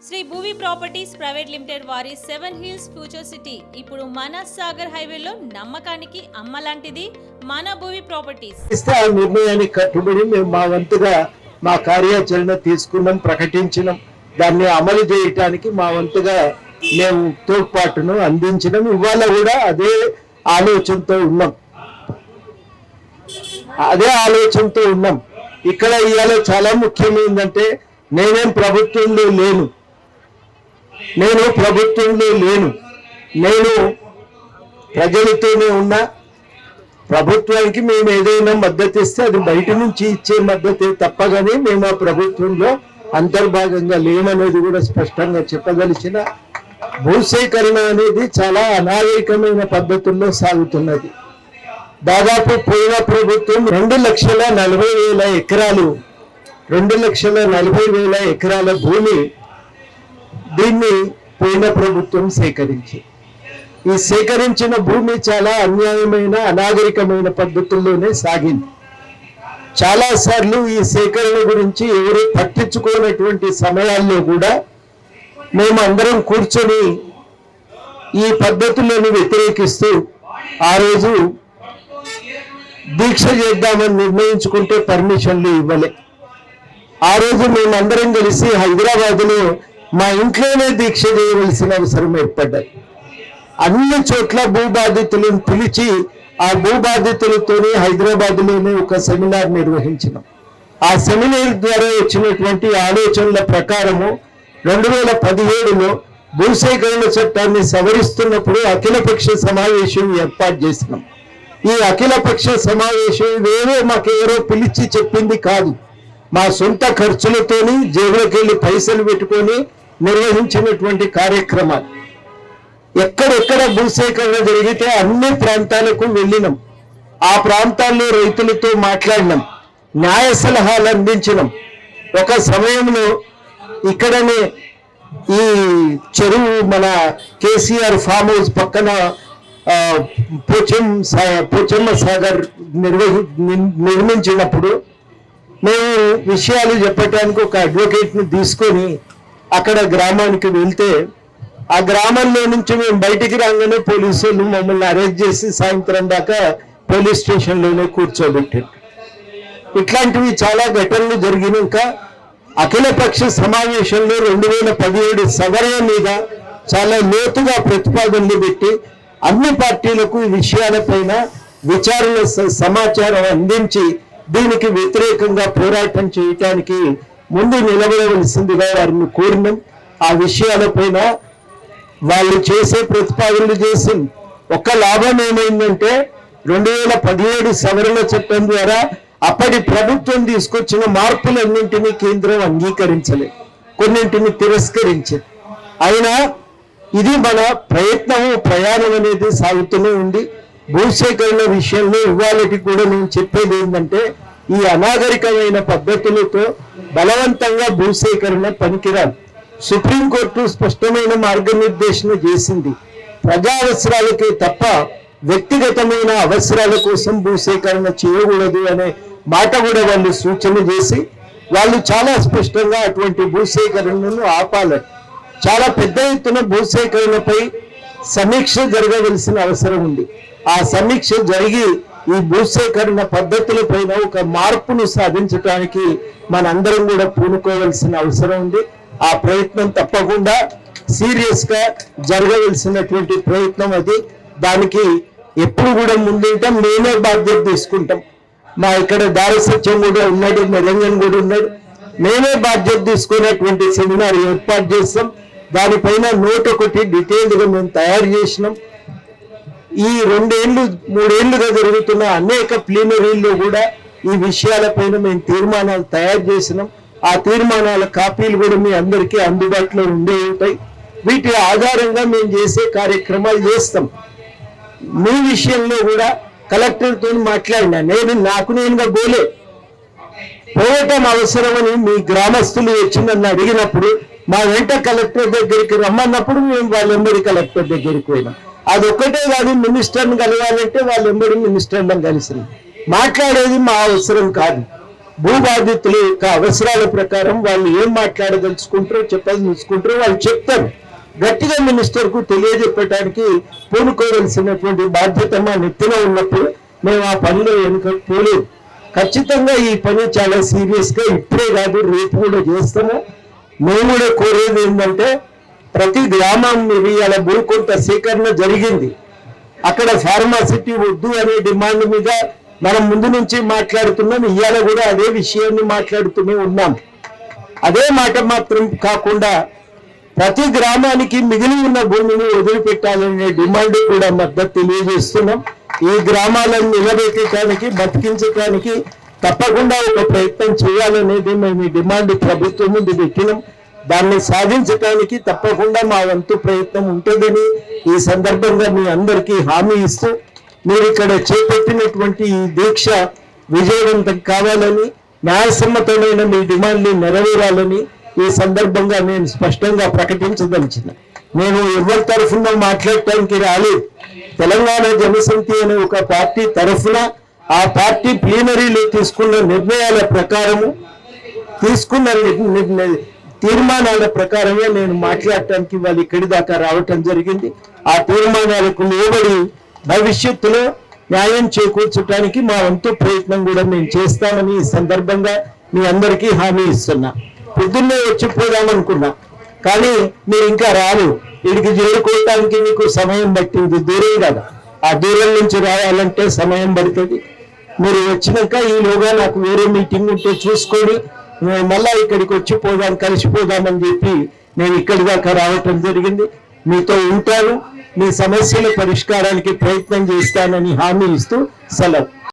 Shri Bhuvi properties private limited వారి 7 hills future city ఇప్పుడు మన సాగర్ హైవేలో నమ్మకానికి అమ్మలాంటిది మన భూవి ప్రాపర్టీస్. నిర్ణయానికి కట్టుబడి మేము మా వంతుగా మా కార్యాచరణ తీసుకున్నాం, ప్రకటించినాం. దాన్ని అమలు చేయటానికి మా వంతుగా మేము తోడ్పాటును అందించడం. ఇవాళ కూడా అదే ఆలోచనతో ఉన్నాం. ఇక్కడ ఇవాళ చాలా ముఖ్యమైందంటే నేను ప్రభుత్వంలో లేను, నేను ప్రజలతోనే ఉన్నా. ప్రభుత్వానికి మేము ఏదైనా మద్దతు ఇస్తే అది బయట నుంచి ఇచ్చే మద్దతే తప్పగానే మేము ఆ ప్రభుత్వంలో అంతర్భాగంగా లేమనేది కూడా స్పష్టంగా చెప్పదలిచిన. భూసేకరణ అనేది చాలా అనాగరికమైన పద్ధతుల్లో సాగుతున్నది. దాదాపు పోయిన ప్రభుత్వం 2,40,000 ఎకరాల భూమి దీన్ని పోయిన ప్రభుత్వం సేకరించి, ఈ సేకరించిన భూమి చాలా అన్యాయమైన అనాగరికమైన పద్ధతుల్లోనే సాగింది. చాలా సార్లు ఈ సేకరణ గురించి ఎవరు పట్టించుకోనటువంటి సమయాల్లో కూడా మేము అందరం కూర్చొని ఈ పద్ధతులను వ్యతిరేకిస్తూ ఆ రోజు దీక్ష చేద్దామని నిర్ణయించుకుంటే పర్మిషన్లు ఇవ్వలే. ఆ రోజు మేమందరం కలిసి హైదరాబాద్లో మా ఇంట్లోనే దీక్ష చేయవలసిన అవసరం ఏర్పడ్డది. అన్ని చోట్ల భూబాధితులను పిలిచి ఆ భూబాధితులతోనే హైదరాబాద్లోనే ఒక సెమినార్ నిర్వహించినాం. ఆ సెమినార్ ద్వారా వచ్చినటువంటి ఆలోచనల ప్రకారము 2017లో భూసేకరణ చట్టాన్ని సవరిస్తున్నప్పుడు అఖిలపక్ష సమావేశం ఏర్పాటు చేసినాం. ఈ అఖిలపక్ష సమావేశం మాకెవరో పిలిచి చెప్పింది కాదు, మా సొంత ఖర్చులతోని జేబులోకి వెళ్ళి పైసలు పెట్టుకొని నిర్వహించినటువంటి కార్యక్రమాలు. ఎక్కడెక్కడ భూసేకరణ జరిగితే అన్ని ప్రాంతాలకు వెళ్ళినాం. ఆ ప్రాంతాల్లో రైతులతో మాట్లాడినాం, న్యాయ సలహాలు అందించినాం. ఒక సమయంలో ఇక్కడనే ఈ చెరువు మన కేసీఆర్ ఫామ్ హౌస్ పక్కన పోచమ్మ సాగర్ నిర్మించినప్పుడు మేము విషయాలు చెప్పడానికి ఒక అడ్వకేట్ని తీసుకొని అక్కడ గ్రామానికి వెళ్తే, ఆ గ్రామంలో నుంచి మేము బయటికి రాగానే పోలీసులు మమ్మల్ని అరెస్ట్ చేసి సాయంత్రం దాకా పోలీస్ స్టేషన్లోనే కూర్చోబెట్టారు. ఇట్లాంటివి చాలా ఘటనలు జరిగినాక అఖిలపక్ష సమావేశంలో 2017 సవరణ మీద చాలా లోతుగా ప్రతిపాదనలు పెట్టి అన్ని పార్టీలకు ఈ విషయాలపైన విచారణ సమాచారం అందించి దీనికి వ్యతిరేకంగా పోరాటం చేయటానికి ముందు నిలబడవలసిందిగా వారిని కోరినాం. ఆ విషయాలపైన వాళ్ళు చేసే ప్రతిపాదనలు చేసింది. ఒక లాభం ఏమైందంటే 2017 సవరణ చట్టం ద్వారా అప్పటి ప్రభుత్వం తీసుకొచ్చిన మార్పులన్నింటినీ కేంద్రం అంగీకరించలేదు, కొన్నింటిని తిరస్కరించింది. అయినా ఇది మన ప్రయాణం అనేది సాగుతూనే ఉంది. భూసేకరణ విషయంలో ఇవాళకి కూడా నేను చెప్పేది ఏంటంటే, ఈ అనాగరికమైన పద్ధతులతో బలవంతంగా భూసేకరణ పనికిరాదు. సుప్రీంకోర్టు స్పష్టమైన మార్గనిర్దేశన చేసింది, ప్రజా అవసరాలకే తప్ప వ్యక్తిగతమైన అవసరాల కోసం భూసేకరణ చేయకూడదు అనే మాట కూడా వాళ్ళు సూచన చేసి, వాళ్ళు చాలా స్పష్టంగా అటువంటి భూసేకరణను ఆపాలని, చాలా పెద్ద ఎత్తున భూసేకరణపై సమీక్ష జరగవలసిన అవసరం ఉంది. ఆ సమీక్ష జరిగి ఈ భూసేకరణ పద్ధతులపైన ఒక మార్పును సాధించడానికి మనందరం కూడా పూనుకోవలసిన అవసరం ఉంది. ఆ ప్రయత్నం తప్పకుండా సీరియస్ గా జరగవలసినటువంటి ప్రయత్నం అది. దానికి ఎప్పుడు కూడా ముందుంటాం, మేమే బాధ్యత తీసుకుంటాం. మా ఇక్కడ దారసత్యం కూడా ఉన్నాడు, నిరంజన్ కూడా ఉన్నాడు. మేమే బాధ్యత తీసుకునేటువంటి సెమినార్ ఏర్పాటు చేస్తాం. దానిపైన నోట్ ఒకటి డీటెయిల్డ్గా మేము తయారు చేసినాం. ఈ 2-3 ఏళ్లుగా జరుగుతున్న అనేక ప్లీనరీల్లో కూడా ఈ విషయాలపైన మేము తీర్మానాలు తయారు చేసినాం. ఆ తీర్మానాల కాపీలు కూడా మీ అందరికీ అందుబాటులో ఉంటాయి. వీటి ఆధారంగా మేము చేసే కార్యక్రమాలు చేస్తాం. మీ విషయంలో కూడా కలెక్టర్తో మాట్లాడినా, నాకు నేనుగా పోవటం అవసరమని మీ గ్రామస్తులు వచ్చి నన్ను అడిగినప్పుడు మా వెంట కలెక్టర్ దగ్గరికి రమ్మన్నప్పుడు మేము వాళ్ళెంబడి కలెక్టర్ దగ్గరికి పోయినాం. అదొక్కటే కాదు, మినిస్టర్ని కలవాలంటే వాళ్ళెంబడి మినిస్టర్లను కలిసి మాట్లాడేది మా అవసరం కాదు. భూ బాధితుల యొక్క అవసరాల ప్రకారం వాళ్ళు ఏం మాట్లాడదలుచుకుంటారో చెప్పదలుచుకుంటారో వాళ్ళు చెప్తారు. గట్టిగా మినిస్టర్ కు తెలియజెప్పడానికి పూనుకోవలసినటువంటి బాధ్యత మా నెత్తిన ఉన్నప్పుడు మేము ఆ పనిలో వెనుక పోలేదు. ఖచ్చితంగా ఈ పని చాలా సీరియస్ గా ఇప్పుడే కాదు రేపు కూడా చేస్తాము. మేము కూడా కోరేది ఏంటంటే ప్రతి గ్రామం ఇవాళ భూకొంత సేకరణ జరిగింది. అక్కడ ఫార్మాసిటీ వద్దు అనే డిమాండ్ మీద మనం ముందు నుంచి మాట్లాడుతున్నాం. ఇవాళ కూడా అదే విషయాన్ని మాట్లాడుతూనే ఉన్నాం. అదే మాట మాత్రం కాకుండా ప్రతి గ్రామానికి మిగిలి ఉన్న భూమిని వదిలిపెట్టాలనే డిమాండ్ కూడా మద్దతు తెలియజేస్తున్నాం. ఈ గ్రామాలను నిలబెట్టడానికి బతికించడానికి తప్పకుండా ఒక ప్రయత్నం చేయాలనేది మేము ఈ డిమాండ్ ప్రభుత్వం ముందు పెట్టినాం. దాన్ని సాధించడానికి తప్పకుండా మా వంతు ప్రయత్నం ఉంటుందని ఈ సందర్భంగా మీ అందరికీ హామీ ఇస్తూ మీరు ఇక్కడ చేపట్టినటువంటి ఈ దీక్ష విజయవంతం కావాలని, న్యాయసమ్మతమైన మీ డిమాండ్ని నెరవేరాలని ఈ సందర్భంగా నేను స్పష్టంగా ప్రకటించదలిచిన. నేను ఎవరి తరఫున మాట్లాడటానికి రాలేదు. తెలంగాణ జనసమితి అనే ఒక పార్టీ తరఫున ఆ పార్టీ ప్లీనరీలో తీసుకున్న నిర్ణయాల ప్రకారము తీర్మానాల ప్రకారమే నేను మాట్లాడటానికి వాళ్ళు ఇక్కడి దాకా రావటం జరిగింది. ఆ తీర్మానాలకు లోబడి భవిష్యత్తులో న్యాయం చేకూర్చడానికి మా వంతు ప్రయత్నం కూడా మేము చేస్తామని ఈ సందర్భంగా మీ అందరికీ హామీ ఇస్తున్నా. పొద్దున్నే వచ్చిపోదామనుకున్నా కానీ మీరు ఇంకా రాదు. వీడికి చేరుకోవటానికి మీకు సమయం పట్టింది. దూరం కదా, ఆ దూరం నుంచి రావాలంటే సమయం పడుతుంది. మీరు వచ్చినాక ఈలోగా నాకు వేరే మీటింగ్ ఉంటే చూసుకొని మళ్ళా ఇక్కడికి వచ్చిపోదాం, కలిసిపోదామని చెప్పి నేను ఇక్కడి దాకా రావటం జరిగింది. మీతో ఉంటాను, మీ సమస్యల పరిష్కారానికి ప్రయత్నం చేస్తానని హామీ ఇస్తూ సెలవు.